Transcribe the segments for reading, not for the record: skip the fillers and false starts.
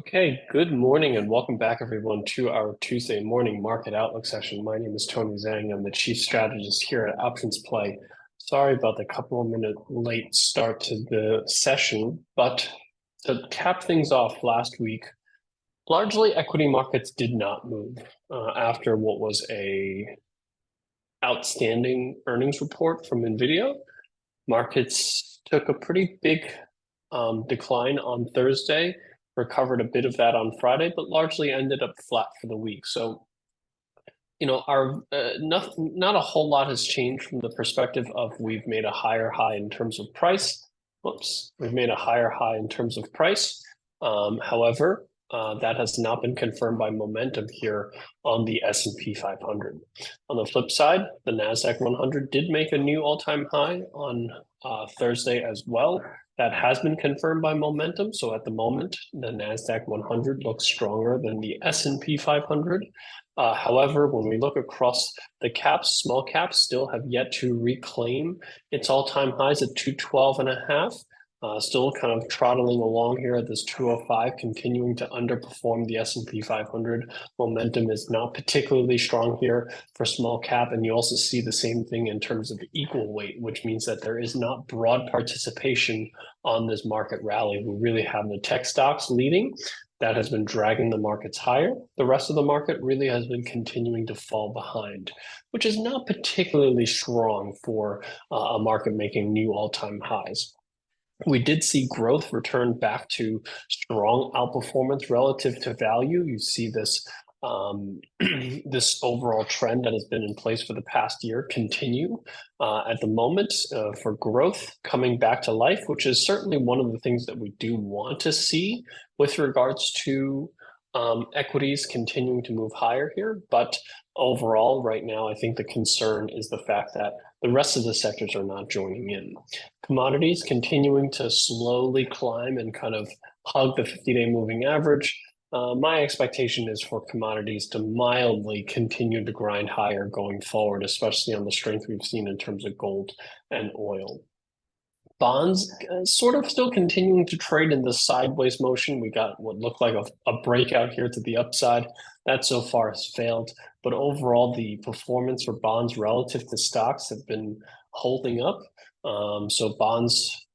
Okay, good morning and welcome back everyone to our Tuesday morning market outlook session. My name is Tony Zhang. I'm the chief strategist here at Options Play. Sorry about the couple of minute late start to the session, but to cap things off last week, largely equity markets did not move after what was a outstanding earnings report from NVIDIA. Markets took a pretty big decline on Thursday, recovered a bit of that on Friday, but largely ended up flat for the week. So, our not a whole lot has changed from the perspective of we've made a higher high in terms of price. Whoops, we've made a higher high in terms of price. However, that has not been confirmed by momentum here on the S&P 500. On the flip side, the NASDAQ 100 did make a new all-time high on Thursday as well. That has been confirmed by momentum. So at the moment, the NASDAQ 100 looks stronger than the S&P 500. However, when we look across the caps, small caps still have yet to reclaim its all-time highs at 212.5. Still kind of trotting along here at this 205, continuing to underperform the S&P 500. Momentum is not particularly strong here for small cap, and you also see the same thing in terms of equal weight, which means that there is not broad participation on this market rally. We really have the tech stocks leading. That has been dragging the markets higher. The rest of the market really has been continuing to fall behind, which is not particularly strong for a market making new all-time highs. We did see growth return back to strong outperformance relative to value. You see this this overall trend that has been in place for the past year continue at the moment for growth coming back to life, which is certainly one of the things that we do want to see with regards to equities continuing to move higher here. But overall, right now, I think the concern is the fact that the rest of the sectors are not joining in. Commodities continuing to slowly climb and kind of hug the 50-day moving average. My expectation is for commodities to mildly continue to grind higher going forward, especially on the strength we've seen in terms of gold and oil. Bonds sort of still continuing to trade in the sideways motion. We got what looked like a breakout here to the upside. That so far has failed. But overall, the performance for bonds relative to stocks have been holding up. So bonds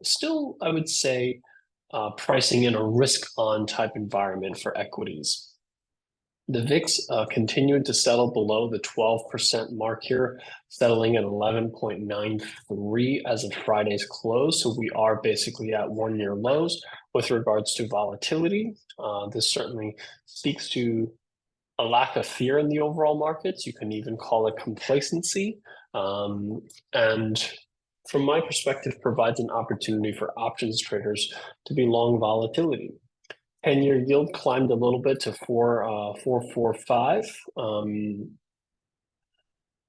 still, I would say, pricing in a risk-on type environment for equities. The VIX continued to settle below the 12% mark here, settling at 11.93 as of Friday's close. So we are basically at one-year lows with regards to volatility. This certainly speaks to a lack of fear in the overall markets. You can even call it complacency. And from my perspective, provides an opportunity for options traders to be long volatility. 10-year yield climbed a little bit to 4.45.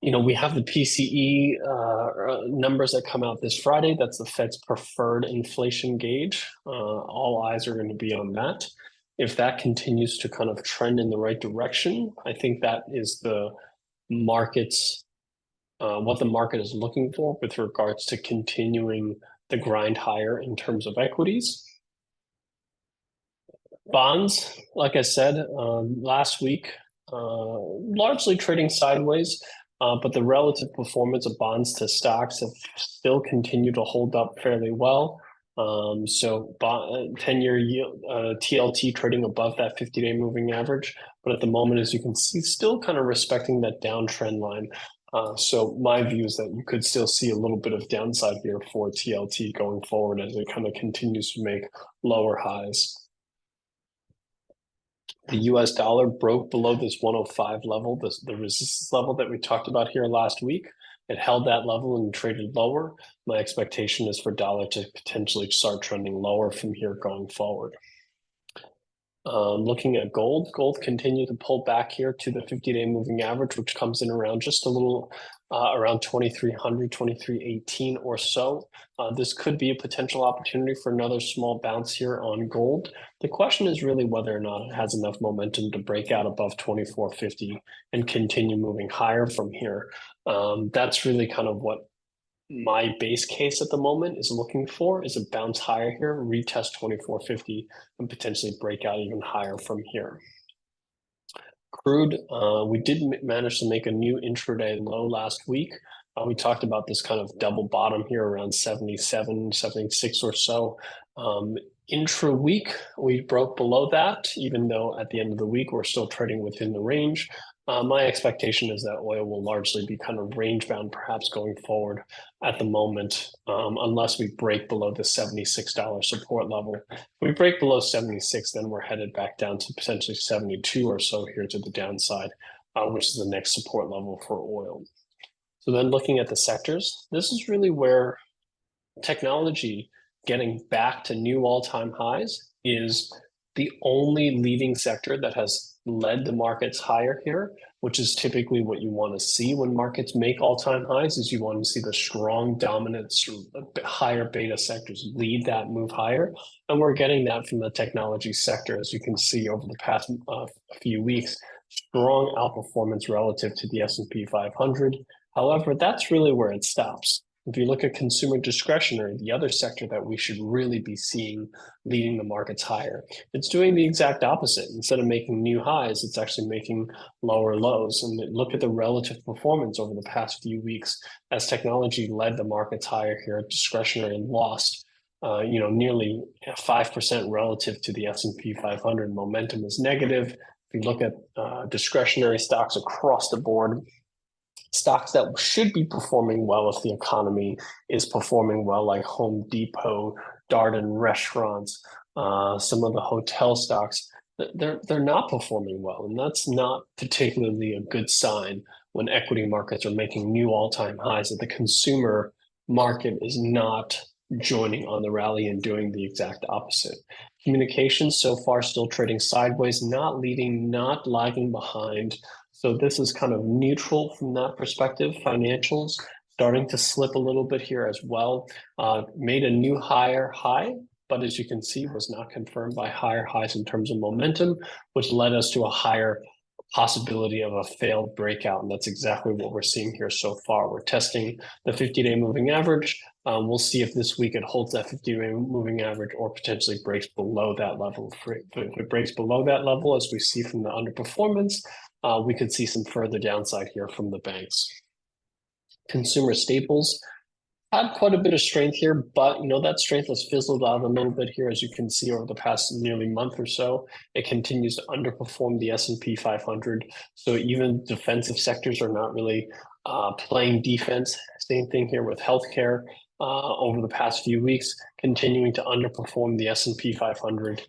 We have the PCE numbers that come out this Friday. That's the Fed's preferred inflation gauge. All eyes are going to be on that. If that continues to kind of trend in the right direction, I think that is the market's what the market is looking for with regards to continuing the grind higher in terms of equities. Bonds, like I said, last week, largely trading sideways, but the relative performance of bonds to stocks have still continued to hold up fairly well. So 10-year yield, TLT trading above that 50-day moving average, but at the moment, as you can see, still kind of respecting that downtrend line. So my view is that you could still see a little bit of downside here for TLT going forward as it kind of continues to make lower highs. The US dollar broke below this 105 level, the resistance level that we talked about here last week. It held that level and traded lower. My expectation is for dollar to potentially start trending lower from here going forward. Looking at gold continued to pull back here to the 50-day moving average, which comes in around just a little around 2,300, 2,318 or so. This could be a potential opportunity for another small bounce here on gold. The question is really whether or not it has enough momentum to break out above 2,450 and continue moving higher from here. That's really kind of what my base case at the moment is looking for is a bounce higher here, retest 2450, and potentially break out even higher from here. Crude, we did manage to make a new intraday low last week. We talked about this kind of double bottom here around 77, 76 or so. Intra-week, we broke below that, even though at the end of the week, we're still trading within the range. My expectation is that oil will largely be kind of range bound, perhaps going forward at the moment, unless we break below the $76 support level. If we break below 76, then we're headed back down to potentially 72 or so here to the downside, which is the next support level for oil. So then looking at the sectors, this is really where technology getting back to new all-time highs is the only leading sector that has led the markets higher here, which is typically what you want to see when markets make all-time highs, is you want to see the strong dominance, higher beta sectors lead that move higher. And we're getting that from the technology sector, as you can see over the past few weeks, strong outperformance relative to the S&P 500. However, that's really where it stops. If you look at consumer discretionary, the other sector that we should really be seeing leading the markets higher, it's doing the exact opposite. Instead of making new highs, it's actually making lower lows. And look at the relative performance over the past few weeks as technology led the markets higher here. Discretionary lost, nearly 5% relative to the S&P 500. Momentum is negative. If you look at discretionary stocks across the board, stocks that should be performing well if the economy is performing well, like Home Depot, Darden Restaurants, some of the hotel stocks, they're not performing well. And that's not particularly a good sign when equity markets are making new all-time highs, that the consumer market is not joining on the rally and doing the exact opposite. Communications so far still trading sideways, not leading, not lagging behind. So this is kind of neutral from that perspective. Financials starting to slip a little bit here as well. Made a new higher high, but as you can see, was not confirmed by higher highs in terms of momentum, which led us to a higher possibility of a failed breakout. And that's exactly what we're seeing here so far. We're testing the 50-day moving average. We'll see if this week it holds that 50-day moving average or potentially breaks below that level. If it breaks below that level, as we see from the underperformance, we could see some further downside here from the banks. Consumer staples had quite a bit of strength here, but that strength has fizzled out a little bit here, as you can see over the past nearly month or so. It continues to underperform the S&P 500. So even defensive sectors are not really playing defense. Same thing here with healthcare over the past few weeks, continuing to underperform the S&P 500,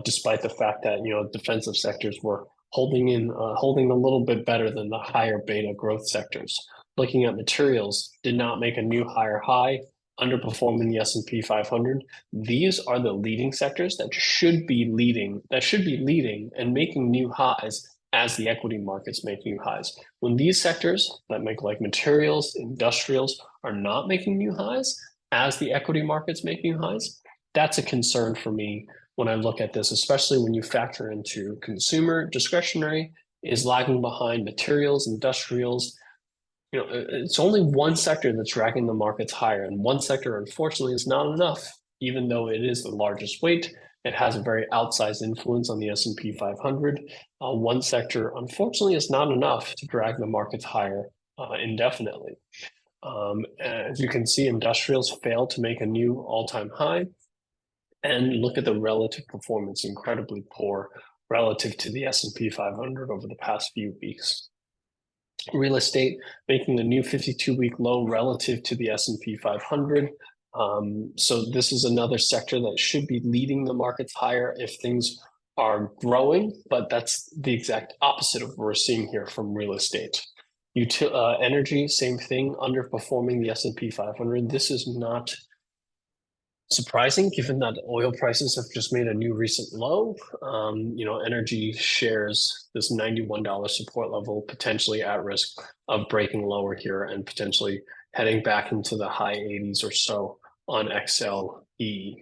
despite the fact that defensive sectors were holding a little bit better than the higher beta growth sectors. Looking at materials, did not make a new higher high, underperforming the S&P 500. These are the leading sectors that should be leading and making new highs as the equity markets make new highs. When these sectors that make, like materials, industrials, are not making new highs as the equity markets make new highs, that's a concern for me when I look at this, especially when you factor into consumer discretionary is lagging behind materials, industrials. It's only one sector that's dragging the markets higher, and one sector, unfortunately, is not enough. Even though it is the largest weight, it has a very outsized influence on the S&P 500. One sector, unfortunately, is not enough to drag the markets higher indefinitely. As you can see, industrials failed to make a new all-time high. And look at the relative performance, incredibly poor relative to the S&P 500 over the past few weeks. Real estate making a new 52-week low relative to the S&P 500. So this is another sector that should be leading the markets higher if things are growing, but that's the exact opposite of what we're seeing here from real estate. Energy, same thing, underperforming the S&P 500. This is not surprising, given that oil prices have just made a new recent low. Energy shares this $91 support level, potentially at risk of breaking lower here and potentially heading back into the high 80s or so on XLE.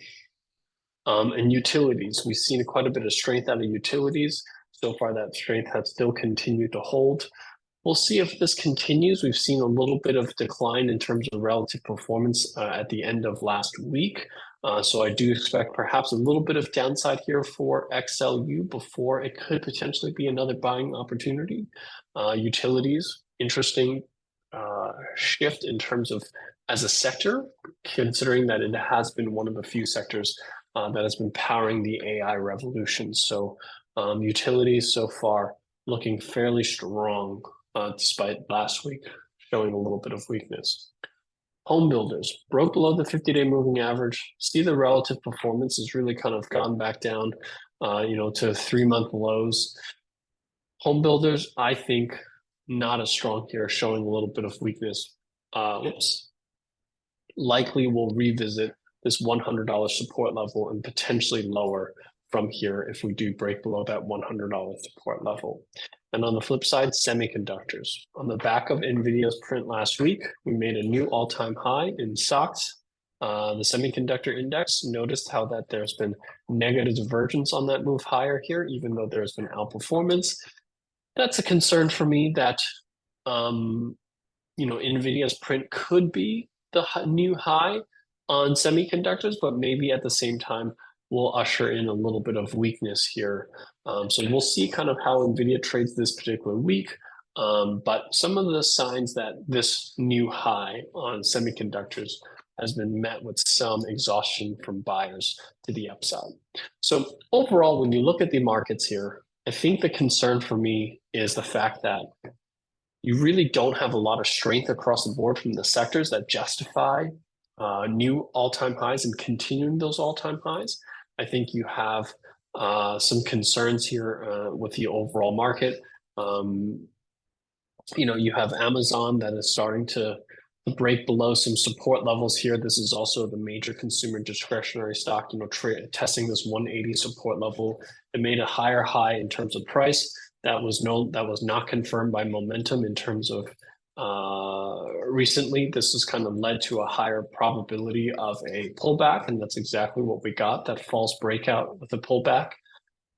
And utilities, we've seen quite a bit of strength out of utilities. So far, that strength has still continued to hold. We'll see if this continues. We've seen a little bit of decline in terms of relative performance at the end of last week. So I do expect perhaps a little bit of downside here for XLU before it could potentially be another buying opportunity. Utilities, interesting shift in terms of as a sector, considering that it has been one of the few sectors that has been powering the AI revolution. So utilities so far looking fairly strong despite last week showing a little bit of weakness. Home builders broke below the 50-day moving average. See the relative performance has really kind of gone back down, to 3-month lows. Home builders, I think, not as strong here, showing a little bit of weakness. Likely will revisit this $100 support level and potentially lower from here if we do break below that $100 support level. And on the flip side, semiconductors. On the back of NVIDIA's print last week, we made a new all-time high in stocks. The semiconductor index, noticed how that there's been negative divergence on that move higher here, even though there's been outperformance. That's a concern for me that, NVIDIA's print could be the new high on semiconductors, but maybe at the same time will usher in a little bit of weakness here. So we'll see kind of how NVIDIA trades this particular week. But some of the signs that this new high on semiconductors has been met with some exhaustion from buyers to the upside. So overall, when you look at the markets here, I think the concern for me is the fact that you really don't have a lot of strength across the board from the sectors that justify new all-time highs and continuing those all-time highs. I think you have some concerns here with the overall market. You have Amazon that is starting to break below some support levels here. This is also the major consumer discretionary stock, testing this 180 support level. It made a higher high in terms of price. That was not confirmed by momentum in terms of recently. This has kind of led to a higher probability of a pullback, and that's exactly what we got, that false breakout with a pullback.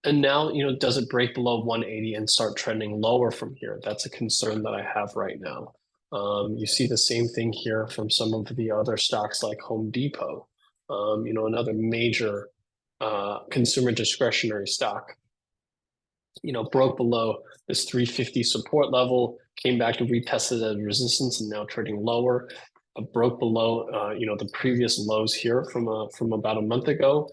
And now, does it break below 180 and start trending lower from here? That's a concern that I have right now. You see the same thing here from some of the other stocks like Home Depot, another major consumer discretionary stock. Broke below this 350 support level, came back to retest it as resistance, and now trading lower. Broke below, the previous lows here from about a month ago.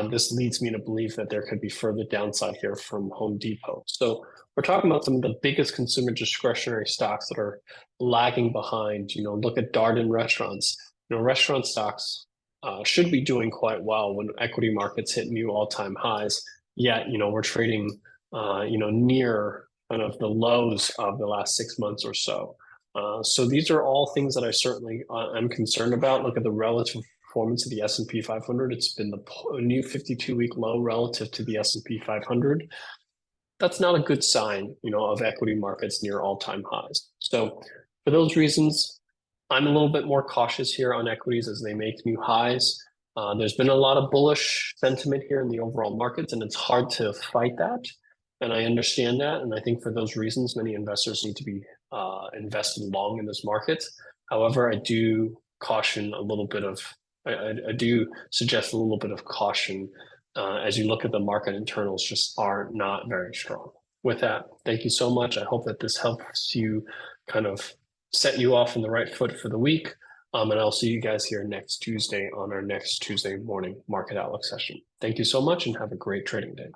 This leads me to believe that there could be further downside here from Home Depot. So we're talking about some of the biggest consumer discretionary stocks that are lagging behind. Look at Darden Restaurants. Restaurant stocks should be doing quite well when equity markets hit new all-time highs. Yet, we're trading near kind of the lows of the last 6 months or so. So these are all things that I certainly am concerned about. Look at the relative performance of the S&P 500. It's been the new 52-week low relative to the S&P 500. That's not a good sign, of equity markets near all-time highs. So for those reasons, I'm a little bit more cautious here on equities as they make new highs. There's been a lot of bullish sentiment here in the overall markets, and it's hard to fight that. And I understand that. And I think for those reasons, many investors need to be invested long in this market. However, I do caution a little bit of, I do suggest a little bit of caution as you look at the market internals just are not very strong. With that, thank you so much. I hope that this helps you kind of set you off on the right foot for the week. And I'll see you guys here next Tuesday on our next Tuesday morning market outlook session. Thank you so much and have a great trading day.